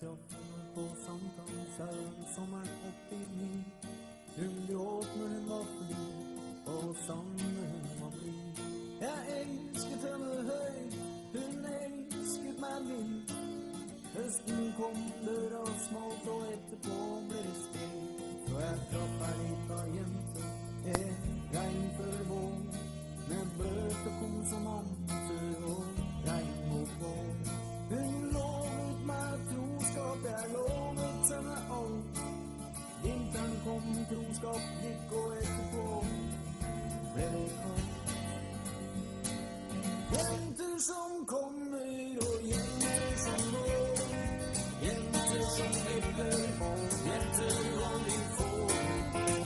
traff henne på Sankthanshaugen sommeren 89. Hun gråt når hun var fly, og sang når hun var blid. Jeg elsket henne høyt, hun elsket meg vilt. Høsten kom, døra smalt, og etterpå ble det stille. Så jeg traff ei lita jente, regn før vår, med bløte konsonanter og regnbål. Hun lovet meg troskap, jeg lovet henne alt. Vinteren kom, troskap gikk, og etterpå ble det kaldt. Jenter som kommer, og jenter som går. Jenter som slipper, jenter hva de får.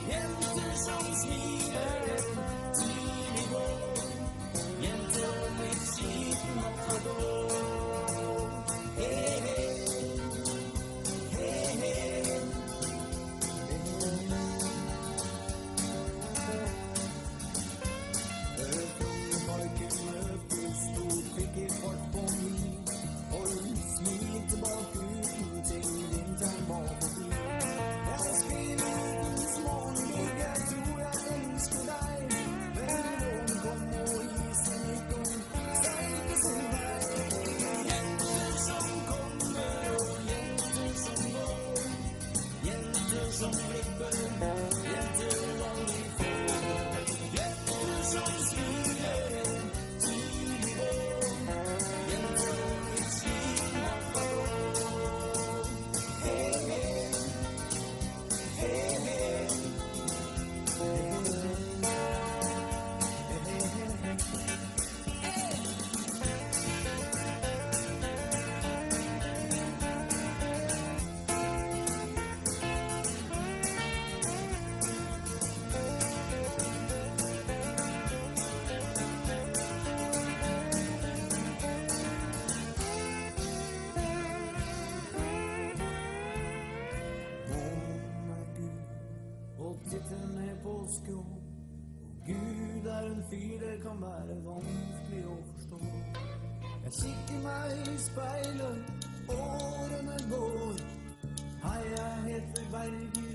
Jenter som smiler tidlig går. Jenter litt skiten matador. Hei, hei, hei, hei. Parken møter stort, fikk i fart på min, og hun smilte bak uten til vinteren var forbi. Jeg skriver ukens morgenbygg, jeg tror jeg elsker deg, men våren kom og isen gikk og steike sin vei. Jenter som kommer og jenter som går, jenter som flipper, jenter aldri får. Jenter som smiler tidlig går, jenter litt sliten matador. Hei, hei, hei, hei, og titter ned på skå. Og Gud er en fyr, det kan være vanskelig å forstå. Jeg kikker meg i speilet, årene går. Hei, jeg heter Berger.